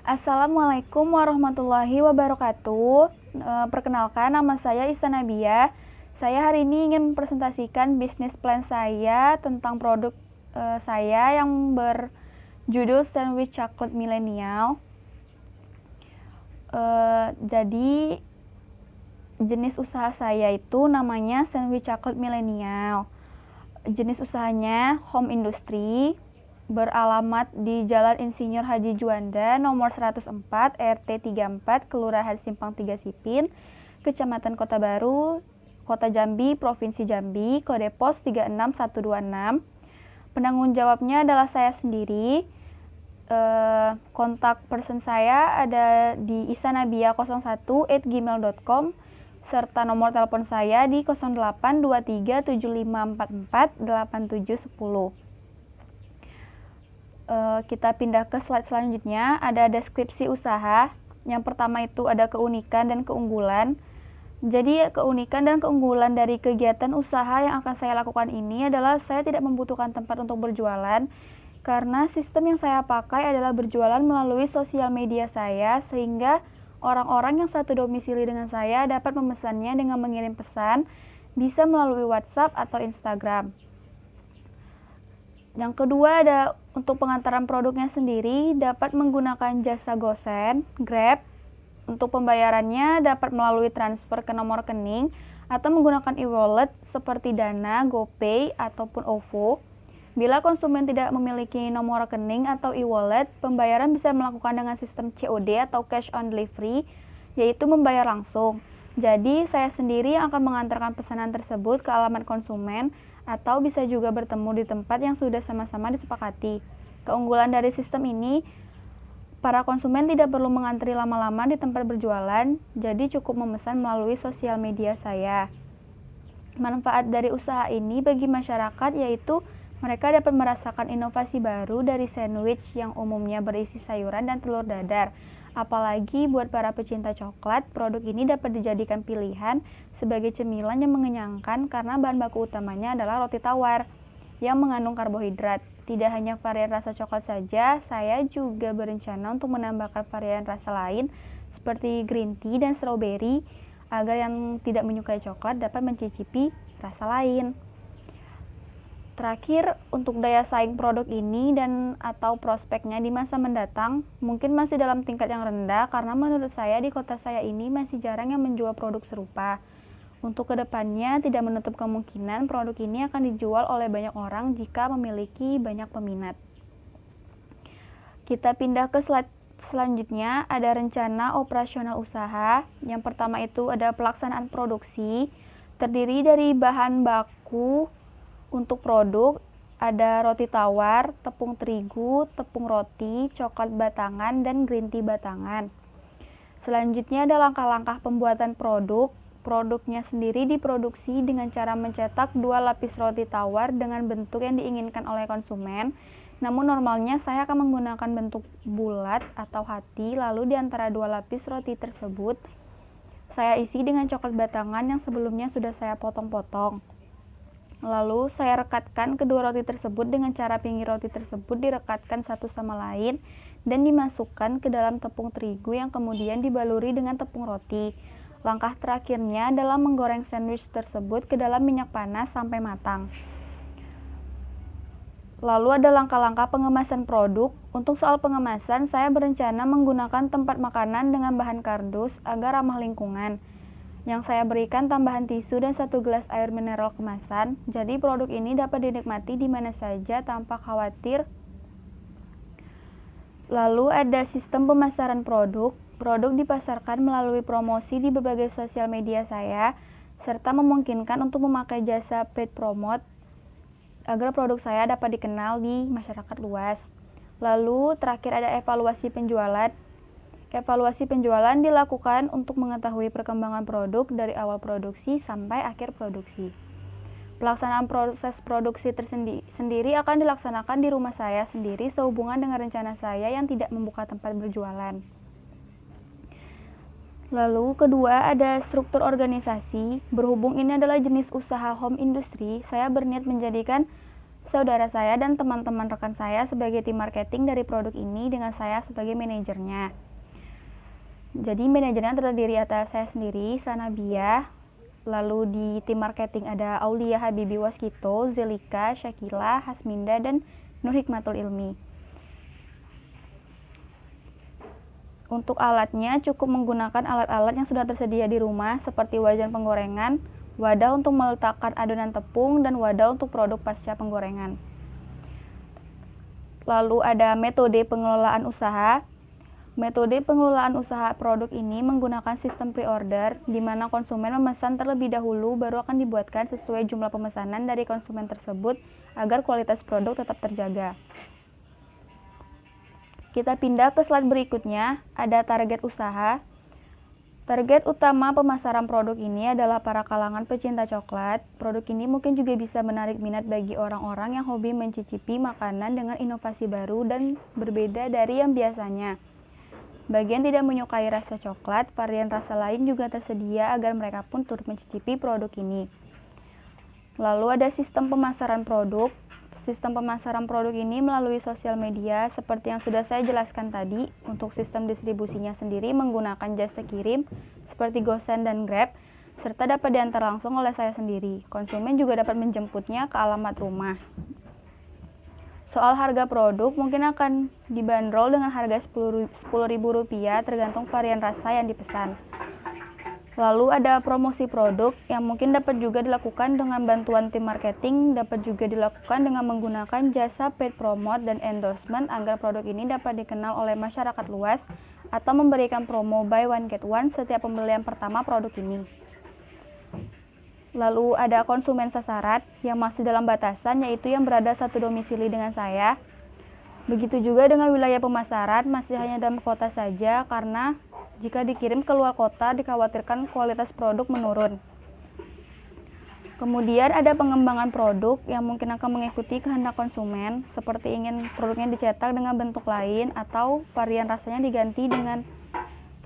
Assalamualaikum warahmatullahi wabarakatuh. Perkenalkan, nama saya Isa Nabia. Saya hari ini ingin mempresentasikan bisnis plan saya tentang produk saya yang berjudul Sandwich Chocolate Millennial. Jadi jenis usaha saya itu namanya Sandwich Chocolate Millennial. Jenis usahanya home industry, beralamat di Jalan Insinyur Haji Juanda, nomor 104, RT 34, Kelurahan Simpang 3 Sipin, Kecamatan Kota Baru, Kota Jambi, Provinsi Jambi, kode pos 36126. Penanggung jawabnya adalah saya sendiri. Kontak person saya ada di isanabia01@gmail.com serta nomor telepon saya di 082375448710. Kita pindah ke slide selanjutnya. Ada deskripsi usaha. Yang pertama itu ada keunikan dan keunggulan. Jadi keunikan dan keunggulan dari kegiatan usaha yang akan saya lakukan ini adalah saya tidak membutuhkan tempat untuk berjualan, karena sistem yang saya pakai adalah berjualan melalui sosial media saya, sehingga orang-orang yang satu domisili dengan saya dapat memesannya dengan mengirim pesan, bisa melalui WhatsApp atau Instagram. Yang kedua ada untuk pengantaran produknya sendiri dapat menggunakan jasa GoSend, Grab. Untuk pembayarannya dapat melalui transfer ke nomor rekening atau menggunakan e-wallet seperti Dana, GoPay, ataupun OVO. Bila konsumen tidak memiliki nomor rekening atau e-wallet, pembayaran bisa melakukan dengan sistem COD atau cash on delivery, yaitu membayar langsung. Jadi saya sendiri yang akan mengantarkan pesanan tersebut ke alamat konsumen, atau bisa juga bertemu di tempat yang sudah sama-sama disepakati. Keunggulan dari sistem ini, para konsumen tidak perlu mengantri lama-lama di tempat berjualan, jadi cukup memesan melalui sosial media saya. Manfaat dari usaha ini bagi masyarakat yaitu mereka dapat merasakan inovasi baru dari sandwich yang umumnya berisi sayuran dan telur dadar. Apalagi buat para pecinta coklat, produk ini dapat dijadikan pilihan sebagai cemilan yang mengenyangkan karena bahan baku utamanya adalah roti tawar yang mengandung karbohidrat. Tidak hanya varian rasa coklat saja, saya juga berencana untuk menambahkan varian rasa lain seperti green tea dan strawberry agar yang tidak menyukai coklat dapat mencicipi rasa lain. Terakhir, untuk daya saing produk ini dan atau prospeknya di masa mendatang mungkin masih dalam tingkat yang rendah karena menurut saya di kota saya ini masih jarang yang menjual produk serupa. Untuk kedepannya tidak menutup kemungkinan produk ini akan dijual oleh banyak orang jika memiliki banyak peminat. Kita pindah ke slide selanjutnya, ada rencana operasional usaha. Yang pertama itu ada pelaksanaan produksi, terdiri dari bahan baku. Untuk produk, ada roti tawar, tepung terigu, tepung roti, coklat batangan, dan green tea batangan. Selanjutnya ada langkah-langkah pembuatan produk. Produknya sendiri diproduksi dengan cara mencetak 2 lapis roti tawar dengan bentuk yang diinginkan oleh konsumen. Namun normalnya saya akan menggunakan bentuk bulat atau hati, lalu di antara 2 lapis roti tersebut, saya isi dengan coklat batangan yang sebelumnya sudah saya potong-potong. Lalu saya rekatkan kedua roti tersebut dengan cara pinggir roti tersebut direkatkan satu sama lain dan dimasukkan ke dalam tepung terigu yang kemudian dibaluri dengan tepung roti. Langkah terakhirnya adalah menggoreng sandwich tersebut ke dalam minyak panas sampai matang. Lalu ada langkah-langkah pengemasan produk. Untuk soal pengemasan, saya berencana menggunakan tempat makanan dengan bahan kardus agar ramah lingkungan. Yang saya berikan tambahan tisu dan 1 gelas air mineral kemasan, jadi produk ini dapat dinikmati di mana saja tanpa khawatir. Lalu ada sistem pemasaran produk. Produk dipasarkan melalui promosi di berbagai sosial media saya, serta memungkinkan untuk memakai jasa paid promote agar produk saya dapat dikenal di masyarakat luas. Lalu terakhir ada evaluasi penjualan. Evaluasi penjualan dilakukan untuk mengetahui perkembangan produk dari awal produksi sampai akhir produksi. Pelaksanaan proses produksi sendiri akan dilaksanakan di rumah saya sendiri sehubungan dengan rencana saya yang tidak membuka tempat berjualan. Lalu kedua ada struktur organisasi. Berhubung ini adalah jenis usaha home industry, saya berniat menjadikan saudara saya dan teman-teman rekan saya sebagai tim marketing dari produk ini dengan saya sebagai manajernya. Jadi manajernya terdiri atas saya sendiri, Sanabia, lalu di tim marketing ada Aulia Habibi Waskito, Zelika, Syakila, Hasminda, dan Nur Hikmatul Ilmi. Untuk alatnya cukup menggunakan alat-alat yang sudah tersedia di rumah seperti wajan penggorengan, wadah untuk meletakkan adonan tepung, dan wadah untuk produk pasca penggorengan. Lalu ada metode pengelolaan usaha. Metode pengelolaan usaha produk ini menggunakan sistem pre-order, di mana konsumen memesan terlebih dahulu baru akan dibuatkan sesuai jumlah pemesanan dari konsumen tersebut agar kualitas produk tetap terjaga. Kita pindah ke slide berikutnya, ada target usaha. Target utama pemasaran produk ini adalah para kalangan pecinta coklat. Produk ini mungkin juga bisa menarik minat bagi orang-orang yang hobi mencicipi makanan dengan inovasi baru dan berbeda dari yang biasanya. Bagi yang tidak menyukai rasa coklat, varian rasa lain juga tersedia agar mereka pun turut mencicipi produk ini. Lalu ada sistem pemasaran produk. Sistem pemasaran produk ini melalui sosial media seperti yang sudah saya jelaskan tadi. Untuk sistem distribusinya sendiri menggunakan jasa kirim seperti GoSend dan Grab, serta dapat diantar langsung oleh saya sendiri. Konsumen juga dapat menjemputnya ke alamat rumah. Soal harga produk mungkin akan dibanderol dengan harga Rp10.000 tergantung varian rasa yang dipesan. Lalu ada promosi produk yang mungkin dapat juga dilakukan dengan bantuan tim marketing, dapat juga dilakukan dengan menggunakan jasa paid promote dan endorsement agar produk ini dapat dikenal oleh masyarakat luas atau memberikan promo buy one get one setiap pembelian pertama produk ini. Lalu ada konsumen sasaran yang masih dalam batasan, yaitu yang berada satu domisili dengan saya. Begitu juga dengan wilayah pemasaran masih hanya dalam kota saja karena jika dikirim ke luar kota dikhawatirkan kualitas produk menurun. Kemudian ada pengembangan produk yang mungkin akan mengikuti kehendak konsumen, seperti ingin produknya dicetak dengan bentuk lain atau varian rasanya diganti dengan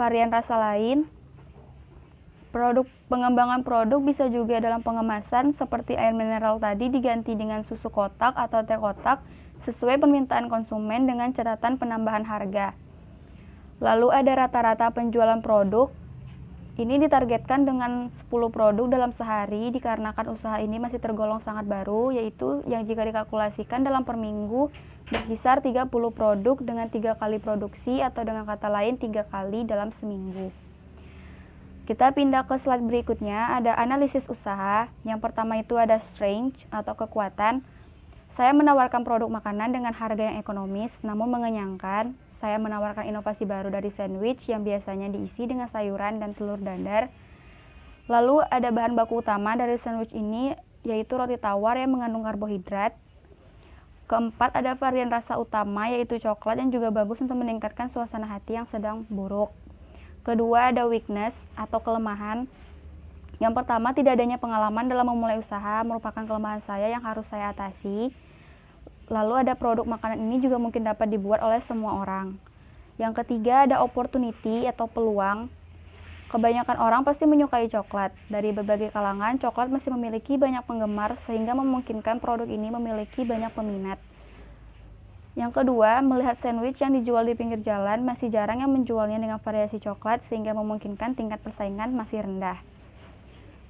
varian rasa lain. Pengembangan produk bisa juga dalam pengemasan seperti air mineral tadi diganti dengan susu kotak atau teh kotak sesuai permintaan konsumen dengan catatan penambahan harga. Lalu ada rata-rata penjualan produk. Ini ditargetkan dengan 10 produk dalam sehari dikarenakan usaha ini masih tergolong sangat baru, yaitu yang jika dikalkulasikan dalam per minggu berkisar 30 produk dengan 3 kali produksi atau dengan kata lain 3 kali dalam seminggu. Kita pindah ke slide berikutnya, ada analisis usaha. Yang pertama itu ada strength atau kekuatan. Saya menawarkan produk makanan dengan harga yang ekonomis namun mengenyangkan. Saya menawarkan inovasi baru dari sandwich yang biasanya diisi dengan sayuran dan telur dadar. Lalu ada bahan baku utama dari sandwich ini yaitu roti tawar yang mengandung karbohidrat. Keempat ada varian rasa utama yaitu coklat yang juga bagus untuk meningkatkan suasana hati yang sedang buruk. Kedua ada weakness atau kelemahan. Yang pertama tidak adanya pengalaman dalam memulai usaha merupakan kelemahan saya yang harus saya atasi. Lalu ada produk makanan ini juga mungkin dapat dibuat oleh semua orang. Yang ketiga ada opportunity atau peluang. Kebanyakan orang pasti menyukai coklat. Dari berbagai kalangan, coklat masih memiliki banyak penggemar sehingga memungkinkan produk ini memiliki banyak peminat. Yang kedua, melihat sandwich yang dijual di pinggir jalan, masih jarang yang menjualnya dengan variasi coklat sehingga memungkinkan tingkat persaingan masih rendah.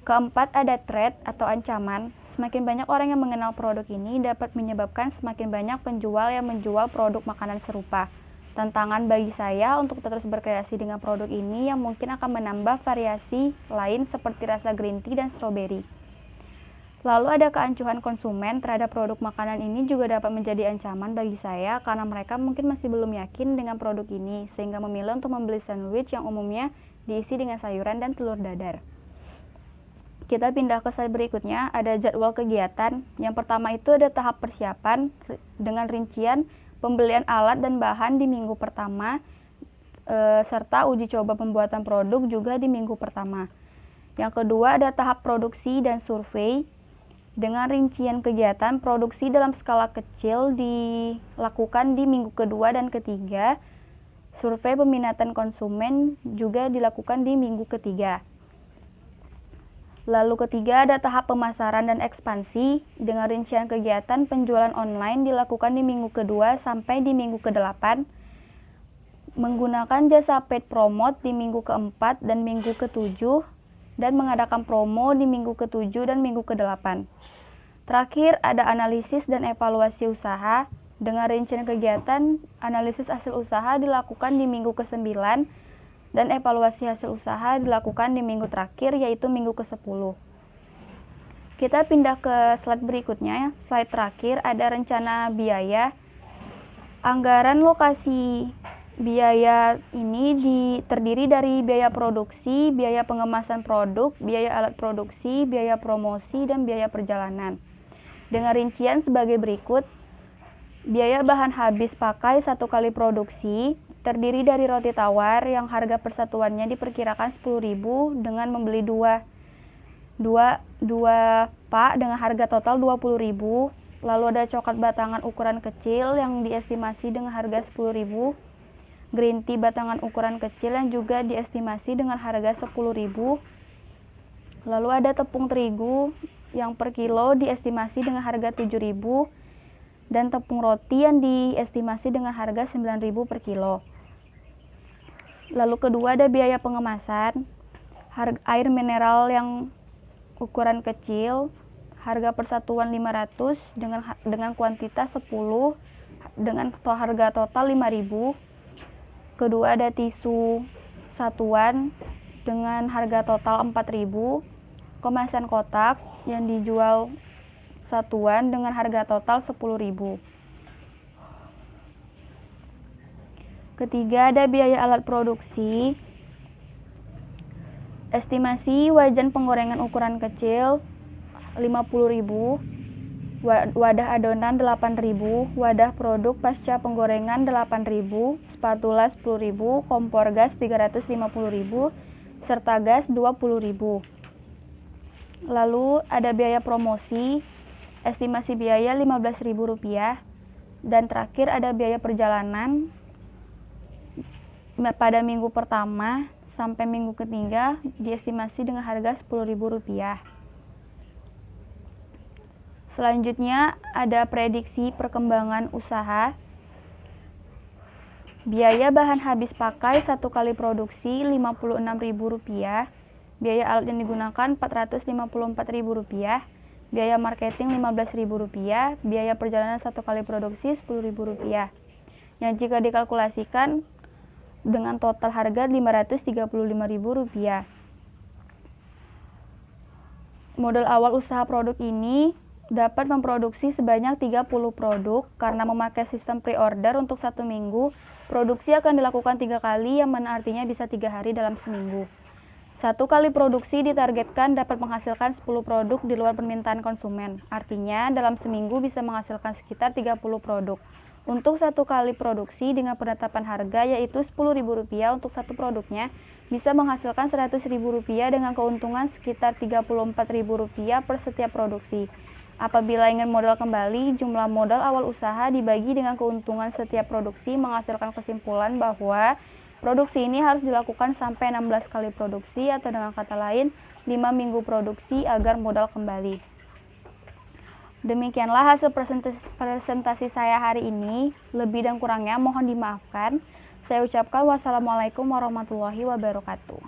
Keempat ada threat atau ancaman. Semakin banyak orang yang mengenal produk ini dapat menyebabkan semakin banyak penjual yang menjual produk makanan serupa. Tantangan bagi saya untuk terus berkreasi dengan produk ini yang mungkin akan menambah variasi lain seperti rasa green tea dan strawberry. Lalu ada keacuhan konsumen terhadap produk makanan ini juga dapat menjadi ancaman bagi saya karena mereka mungkin masih belum yakin dengan produk ini sehingga memilih untuk membeli sandwich yang umumnya diisi dengan sayuran dan telur dadar. Kita pindah ke slide berikutnya, ada jadwal kegiatan. Yang pertama itu ada tahap persiapan dengan rincian pembelian alat dan bahan di minggu pertama, serta uji coba pembuatan produk juga di minggu pertama. Yang kedua ada tahap produksi dan survei dengan rincian kegiatan produksi dalam skala kecil dilakukan di minggu kedua dan ketiga. Survei peminatan konsumen juga dilakukan di minggu ketiga. Lalu ketiga ada tahap pemasaran dan ekspansi dengan rincian kegiatan penjualan online dilakukan di minggu kedua sampai di minggu ke-8, menggunakan jasa paid promote di minggu ke-4 dan minggu ke-7, dan mengadakan promo di minggu ke-7 dan minggu ke-8. Terakhir ada analisis dan evaluasi usaha dengan rincian kegiatan analisis hasil usaha dilakukan di minggu ke-9 dan evaluasi hasil usaha dilakukan di minggu terakhir, yaitu minggu ke-10. Kita pindah ke slide berikutnya. Slide terakhir ada rencana biaya. Anggaran lokasi biaya ini terdiri dari biaya produksi, biaya pengemasan produk, biaya alat produksi, biaya promosi, dan biaya perjalanan. Dengan rincian sebagai berikut. Biaya bahan habis pakai 1 kali produksi terdiri dari roti tawar yang harga persatuannya diperkirakan 10.000 dengan membeli dua pak dengan harga total 20.000. Lalu ada coklat batangan ukuran kecil yang diestimasi dengan harga 10.000. Green tea batangan ukuran kecil yang juga diestimasi dengan harga 10.000. Lalu ada tepung terigu yang per kilo diestimasi dengan harga 7.000. Dan tepung roti yang diestimasi dengan harga 9.000 per kilo. Lalu kedua ada biaya pengemasan, air mineral yang ukuran kecil, harga persatuan 500 dengan kuantitas 10 dengan harga total 5.000. Kedua ada tisu satuan dengan harga total 4.000, kemasan kotak yang dijual satuan dengan harga total 10.000. Ketiga ada biaya alat produksi. Estimasi wajan penggorengan ukuran kecil 50.000, wadah adonan 8.000, wadah produk pasca penggorengan 8.000, spatula 10.000, kompor gas 350.000, serta gas 20.000. Lalu ada biaya promosi. Estimasi biaya Rp15.000, dan terakhir ada biaya perjalanan pada minggu pertama sampai minggu ketiga diestimasi dengan harga Rp10.000. Selanjutnya ada prediksi perkembangan usaha. Biaya bahan habis pakai 1 kali produksi Rp56.000, biaya alat yang digunakan Rp454.000, biaya marketing Rp15.000, biaya perjalanan 1 kali produksi Rp10.000, yang jika dikalkulasikan dengan total harga Rp535.000. Modal awal usaha produk ini dapat memproduksi sebanyak 30 produk. Karena memakai sistem pre-order untuk 1 minggu, produksi akan dilakukan 3 kali, yang mana artinya bisa 3 hari dalam seminggu. 1 kali produksi ditargetkan dapat menghasilkan 10 produk di luar permintaan konsumen. Artinya, dalam seminggu bisa menghasilkan sekitar 30 produk. Untuk 1 kali produksi dengan penetapan harga yaitu Rp10.000 untuk 1 produknya, bisa menghasilkan Rp100.000 dengan keuntungan sekitar Rp34.000 per setiap produksi. Apabila ingin modal kembali, jumlah modal awal usaha dibagi dengan keuntungan setiap produksi menghasilkan kesimpulan bahwa produksi ini harus dilakukan sampai 16 kali produksi, atau dengan kata lain 5 minggu produksi agar modal kembali. Demikianlah hasil presentasi saya hari ini. Lebih dan kurangnya mohon dimaafkan. Saya ucapkan wassalamualaikum warahmatullahi wabarakatuh.